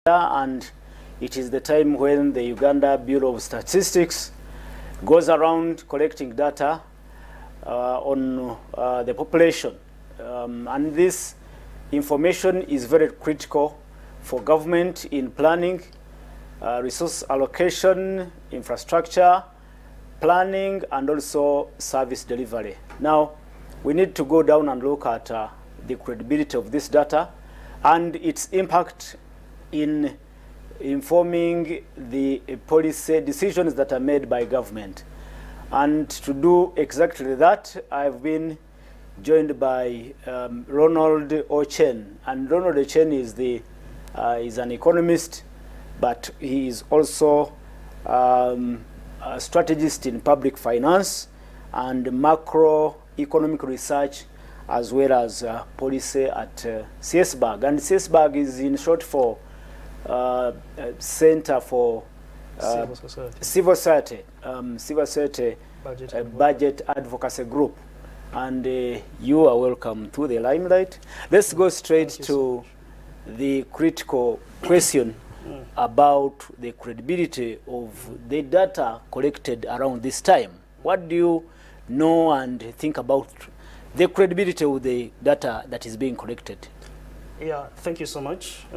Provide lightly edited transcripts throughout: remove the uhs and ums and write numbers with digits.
and it is the time when the Uganda Bureau of Statistics goes around collecting data on the population. And this information is very critical for government in planning, resource allocation, infrastructure, planning, and also service delivery. Now, we need to go down and look at the credibility of this data and its impact in informing the policy decisions that are made by government. And to do exactly that, I've been joined by Ronald Ochen. And Ronald Ochen is an economist, but he is also a strategist in public finance and macroeconomic research, as well as policy at CSBAG. And CSBAG is in short for Center for Civil Society Budget Advocacy Group. And you are welcome to the Limelight. Let's go straight to the critical question about the credibility of the data collected around this time. What do you know and think about the credibility of the data that is being collected? Yeah, thank you so much.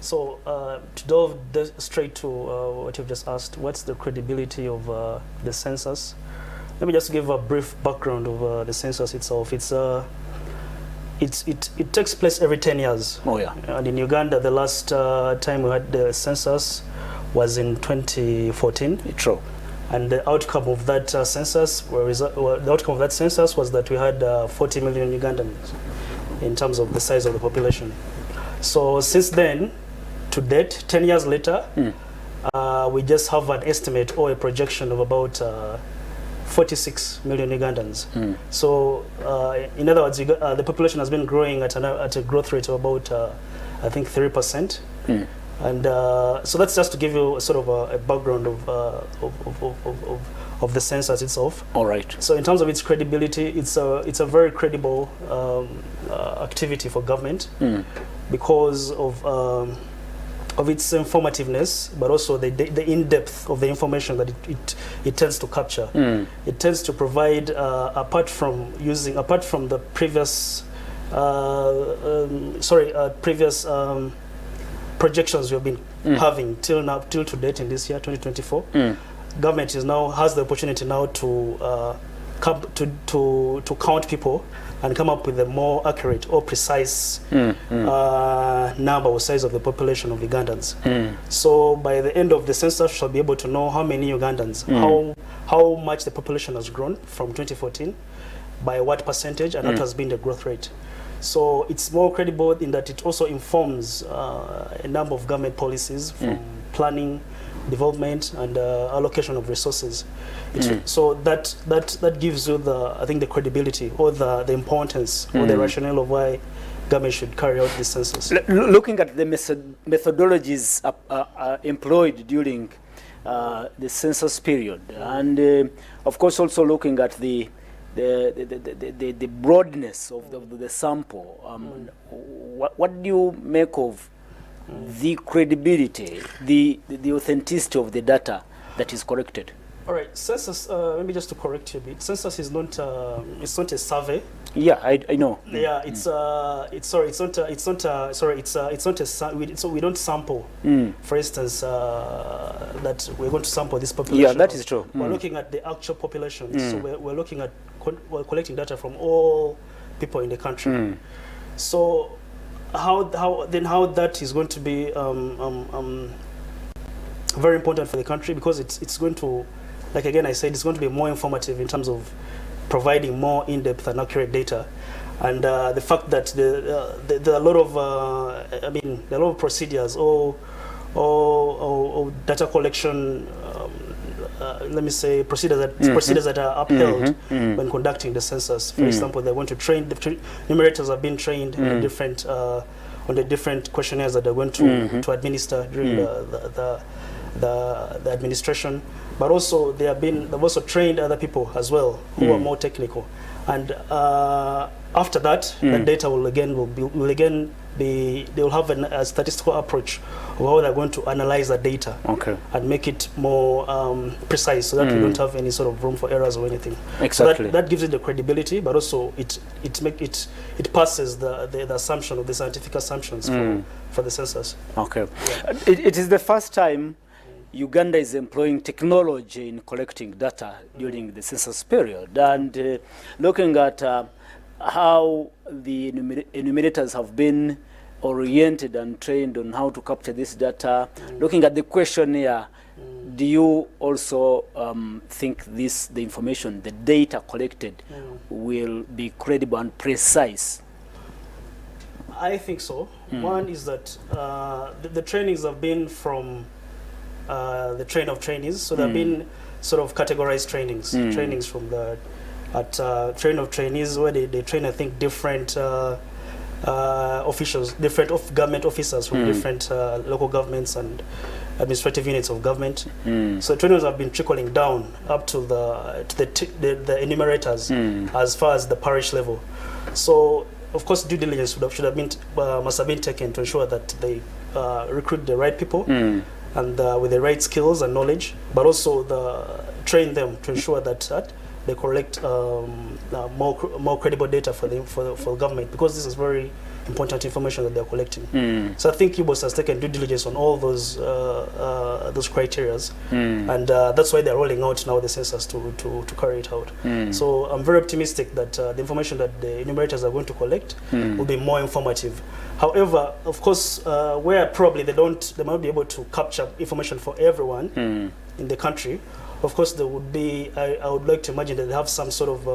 So to delve straight to what you've just asked, what's the credibility of the census? Let me just give a brief background of the census itself. It takes place every 10 years. Oh yeah. And in Uganda, the last time we had the census was in 2014. True. And the outcome of that census, was that we had 40 million Ugandans in terms of the size of the population. So since then, to date, 10 years later, we just have an estimate or a projection of about 46 million Ugandans. So in other words, the population has been growing at a growth rate of about, I think, 3%. And so that's just to give you sort of a background of the census itself. All right. So in terms of its credibility, it's a very credible activity for government because of its informativeness, but also the in-depth of the information that it tends to capture. It tends to provide, apart from the previous projections we've been having till to date in this year, 2024. Government has the opportunity now to count people and come up with a more accurate or precise number or size of the population of Ugandans. So by the end of the census, shall be able to know how many Ugandans, how much the population has grown from 2014, by what percentage, and what has been the growth rate. So it's more credible in that it also informs a number of government policies from planning, development, and allocation of resources. So that gives you I think the credibility or the importance or the rationale of why government should carry out this census. Looking at the methodologies employed during the census period, and of course also looking at the broadness of the sample, what do you make of the credibility, the authenticity of the data that is collected? All right, census. Maybe just to correct you a bit, census is not a survey. Yeah, I know. Yeah, so we don't sample. For instance, that we're going to sample this population. Yeah, that is true. We're looking at the actual population. So we're looking at we're collecting data from all people in the country. So how that is going to be very important for the country, because it's going to, like again I said, it's going to be more informative in terms of providing more in-depth and accurate data. And the fact that there are a lot of procedures or data collection, let me say procedures that are upheld when conducting the census. For example, they want to train, the numerators have been trained on the different questionnaires that they're going to administer during the administration. But also they've also trained other people as well who are more technical. And after that, the data will again they will have a statistical approach of how they're going to analyze the data and make it more precise, so that we don't have any sort of room for errors or anything. Exactly. So that gives it the credibility, but also it passes the assumption of the scientific assumptions for the census. Okay. Yeah. It is the first time Uganda is employing technology in collecting data during the census period, and looking at how the enumerators have been oriented and trained on how to capture this data, looking at the questionnaire, do you also think the information, the data collected will be credible and precise? I think so. One is that the trainings have been from the train of trainees, so there have been sort of categorized trainings, trainings from the train of trainees, where they train, I think, different officials, different government officers from different local governments and administrative units of government. So trainers have been trickling down up to the enumerators as far as the parish level. So of course due diligence must have been taken to ensure that they recruit the right people and with the right skills and knowledge, but also train them to ensure that they collect more credible data for the government, because this is very important information that they're collecting. So I think UBOS has taken due diligence on all those criteria, and that's why they're rolling out now the census to carry it out. So I'm very optimistic that the information that the enumerators are going to collect will be more informative. However, of course, where probably they might be able to capture information for everyone in the country, of course there would be, I would like to imagine that they have some sort of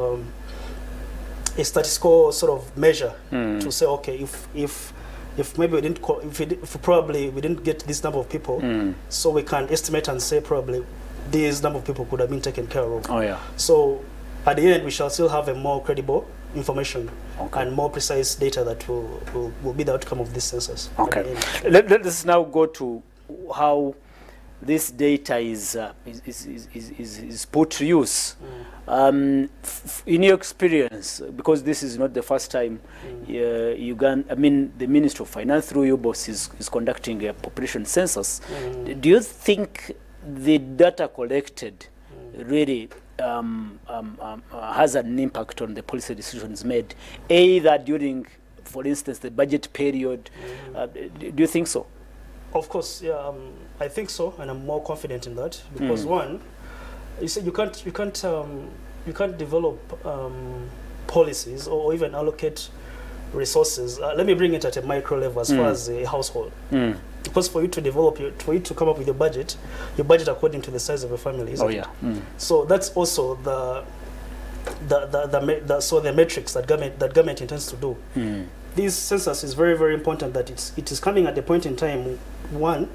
a statistical sort of measure to say, okay, if maybe we didn't get this number of people, so we can estimate and say probably this number of people could have been taken care of. Oh yeah. So at the end we shall still have a more credible information and more precise data that will be the outcome of this census. Okay. Let us now go to how this data is put to use. In your experience, because this is not the first time the Ministry of Finance through UBOS is conducting a population census, do you think the data collected really has an impact on the policy decisions made, either during, for instance, the budget period? Do you think so? Of course, yeah, I think so, and I'm more confident in that, because one, you said you can't develop policies or even allocate resources. Let me bring it at a micro level as far as a household, because for you to come up with your budget according to the size of your family. So that's also the metrics that government intends to do. This census is very, very important, that it is coming at a point in time, one,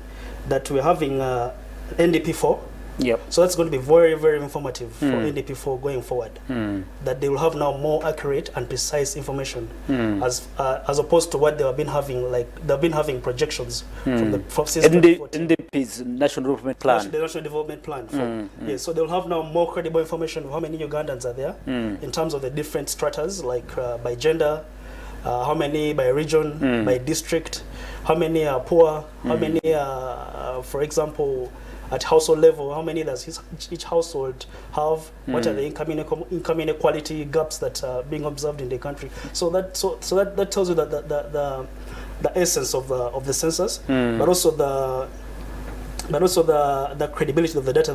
that we're having NDP4. Yep. So that's going to be very, very informative for NDP4 going forward. That they will have now more accurate and precise information, as opposed to what they have been having. Like they've been having projections from since NDP's National Development Plan. The National Development Plan. Yeah, so they will have now more credible information of how many Ugandans are there in terms of the different stratas, like by gender. How many by region, by district, how many are poor, how many are, for example, at household level, how many does each household have, what are the income inequality gaps that are being observed in the country. So that tells you that the essence of the census, but also the credibility of the data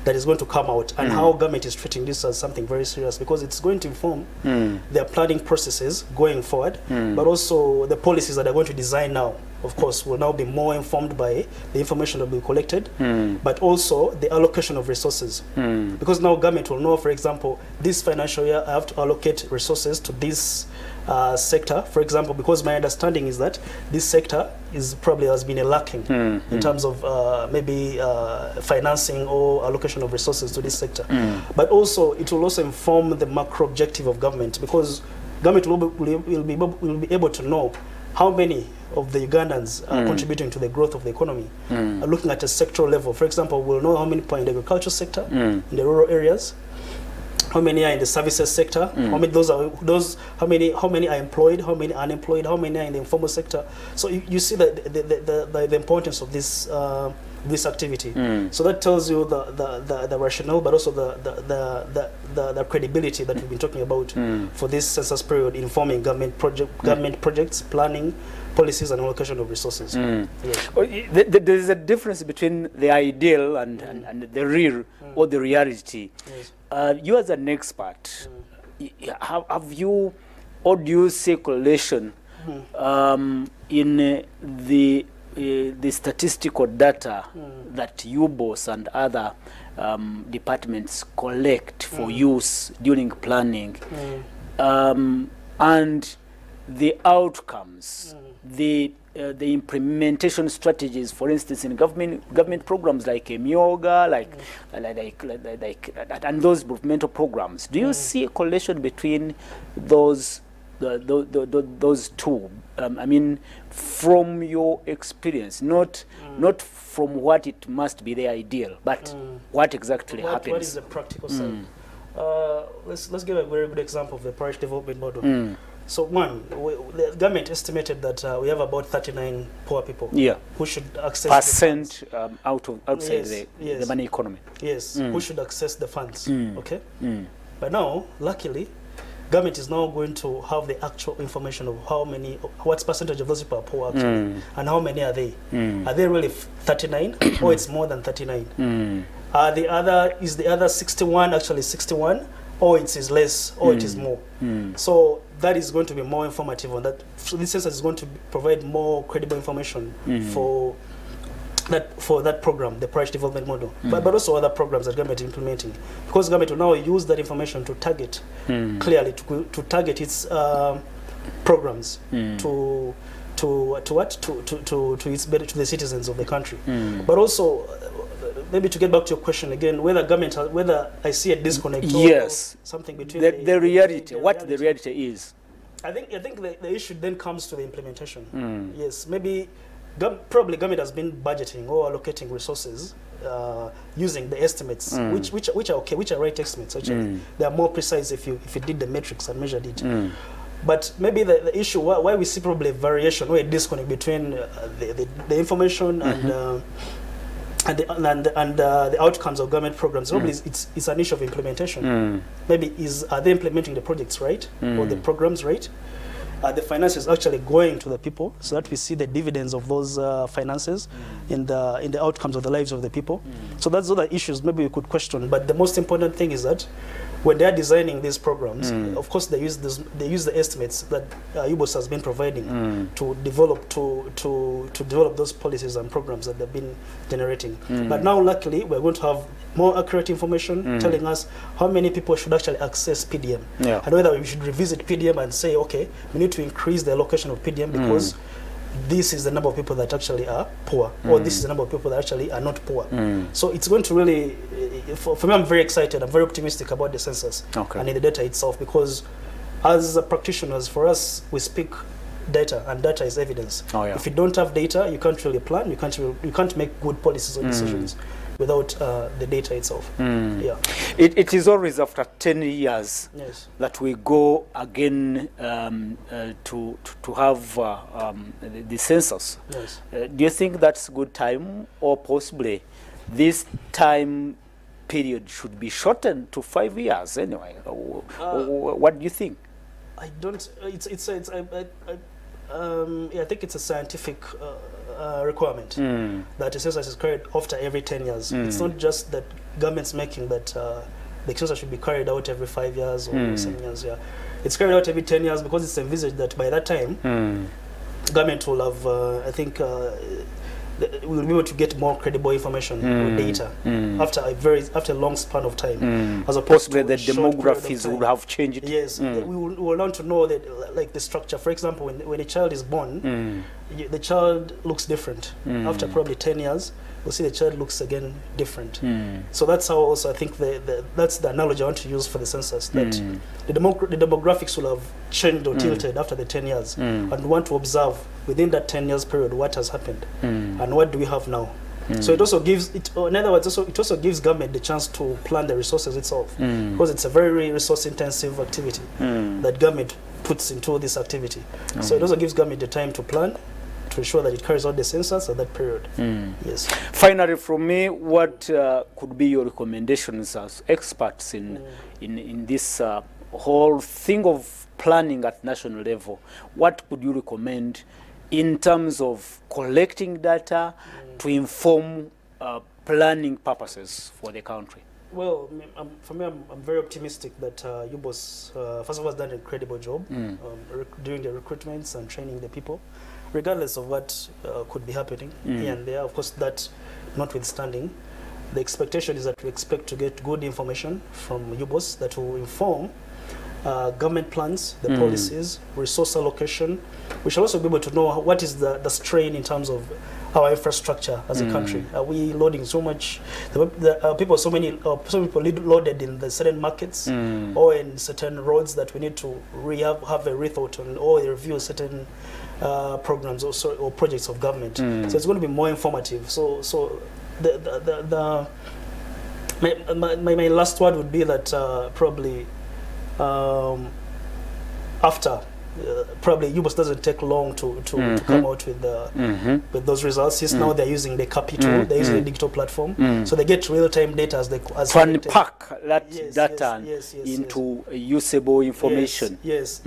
that is going to come out, and how government is treating this as something very serious, because it's going to inform their planning processes going forward, but also the policies that they're going to design now, of course, will now be more informed by the information that will be collected, but also the allocation of resources. Because now government will know, for example, this financial year I have to allocate resources to this sector, for example, because my understanding is that this sector probably has been lacking in terms of maybe financing or allocation of resources to this sector. But also it will also inform the macro objective of government, because government will be able to know how many of the Ugandans are contributing to the growth of the economy. Looking at a sectoral level, for example, we'll know how many people in the agricultural sector, in the rural areas, how many are in the services sector, how many how many are employed, how many are unemployed, how many are in the informal sector. So you see the importance of this this activity. So that tells you the rationale, but also the credibility that we've been talking about for this census period, informing government projects, planning, policies, and allocation of resources. Yes. There is a difference between the ideal and the real or the reality. Yes. You as an expert, have you, or do you see correlation in the statistical data that UBOS and other departments collect for use during planning, and the outcomes, the implementation strategies, for instance, in government programs like Myoga, and those governmental programs? Do you see a correlation between those two? I mean, from your experience, not from what it must be the ideal, but what exactly happens. What is the practical side? Let's give a very good example of the parish development model. So one, the government estimated that we have about 39 poor people who should access percent outside the money economy. Yes, who should access the funds. Okay, but now, luckily, government is now going to have the actual information of what percentage of those people are poor actually, and how many are they? Are they really 39, or it's more than 39? Is the other 61 actually 61, or it is less, or it is more? So that is going to be more informative on that. So this census is going to provide more credible information for that program, the parish development model, but also other programs that government is implementing, because government will now use that information to target clearly to target its programs to the citizens of the country. But also, maybe to get back to your question again, whether I see a disconnect or something between the reality, what the reality is. I think the issue then comes to the implementation. Yes, maybe probably government has been budgeting or allocating resources using the estimates, which are okay, which are right estimates actually. They are more precise if you did the metrics and measured it. But maybe the issue why we see probably a variation or a disconnect between the information and the outcomes of government programs, probably it's an issue of implementation. Maybe are they implementing the projects right, or the programs right? Are the finances actually going to the people, so that we see the dividends of those finances in the outcomes of the lives of the people? So that's other issues maybe we could question. But the most important thing is that when they are designing these programs, of course they use the estimates that UBOS has been providing to develop those policies and programs that they've been generating. But now, luckily, we're going to have more accurate information telling us how many people should actually access PDM, and whether we should revisit PDM and say, okay, we need to increase the allocation of PDM because this is the number of people that actually are poor, or this is the number of people that actually are not poor. So it's going to really, for me, I'm very excited, I'm very optimistic about the census and in the data itself, because as practitioners, for us, we speak data, and data is evidence. If you don't have data, you can't really plan, you can't make good policies or decisions without the data itself. It is always after 10 years that we go again to have the census. Do you think that's a good time, or possibly this time period should be shortened to 5 years anyway? What do you think? I don't. I think it's a scientific requirement that a census is carried after every 10 years. It's not just that government's making that the census should be carried out every 5 years or 7 years. It's carried out every 10 years because it's envisaged that by that time, government will have, I think, we will be able to get more credible information or data after a long span of time, as opposed to the demographies would have changed. Yes, we will learn to know that, like the structure. For example, when a child is born, the child looks different. After probably 10 years, we'll see the child looks again different. So that's how also I think that's the analogy I want to use for the census, that the demographics will have changed or tilted after the 10 years, and we want to observe within that 10 years period what has happened and what do we have now. So it also gives it, in other words, it also gives government the chance to plan the resources itself, because it's a very resource intensive activity that government puts into this activity. So it also gives government the time to plan, to ensure that it carries out the census at that period. Yes. Finally, from me, what could be your recommendations as experts in this whole thing of planning at national level? What could you recommend in terms of collecting data to inform planning purposes for the country? Well, for me, I'm very optimistic that UBOS, first of all, has done an incredible job doing the recruitments and training the people, regardless of what could be happening here and there. Of course, that notwithstanding, the expectation is that we expect to get good information from UBOS that will inform government plans, the policies, resource allocation. We shall also be able to know what is the strain in terms of our infrastructure as a country. Are we loading so much? People some people loaded in the certain markets or in certain roads that we need to have a rethought on, or review certain programs or projects of government. So it's going to be more informative. So my last word would be that probably after probably UBOS doesn't take long to come out with with those results. Since now they're using the CAPI tool, they're using the digital platform, so they get real-time data as to unpack that data into usable information. Yes.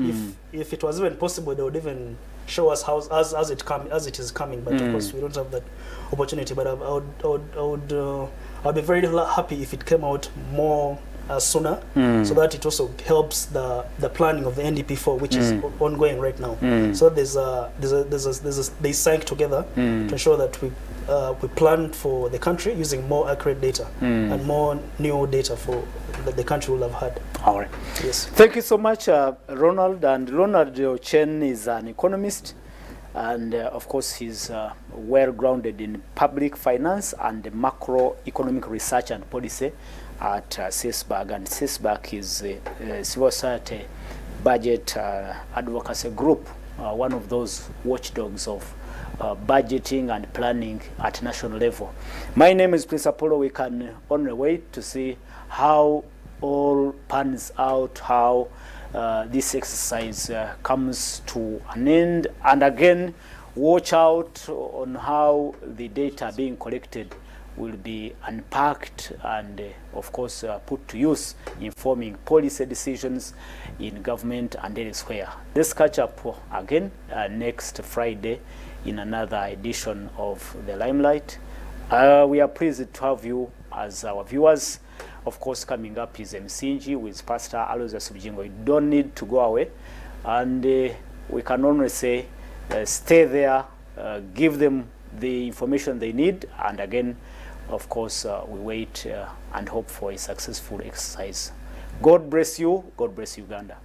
If it was even possible, they would even show us how as it is coming. But of course, we don't have that opportunity. But I'd be very happy if it came out more sooner, so that it also helps the planning of the NDP4, which is ongoing right now. So they sank together to ensure that we plan for the country using more accurate data and more new data for that the country will have had. All right. Yes. Thank you so much, Ronald. And Ronald Chen is an economist, and of course he's well grounded in public finance and macroeconomic research and policy at CISBAG, and CISBAG is a civil society budget advocacy group, one of those watchdogs of budgeting and planning at national level. My name is Prince Apollo. We can only wait to see how all pans out, how this exercise comes to an end, and again watch out on how the data being collected will be unpacked and of course put to use, informing policy decisions in government and elsewhere. Let's catch up again next Friday in another edition of the Limelight. We are pleased to have you as our viewers. Of course, coming up is MCNG with Pastor Aloysius Subjingo. You don't need to go away, and we can only say stay there, give them the information they need, and again, of course, we wait and hope for a successful exercise. God bless you. God bless Uganda.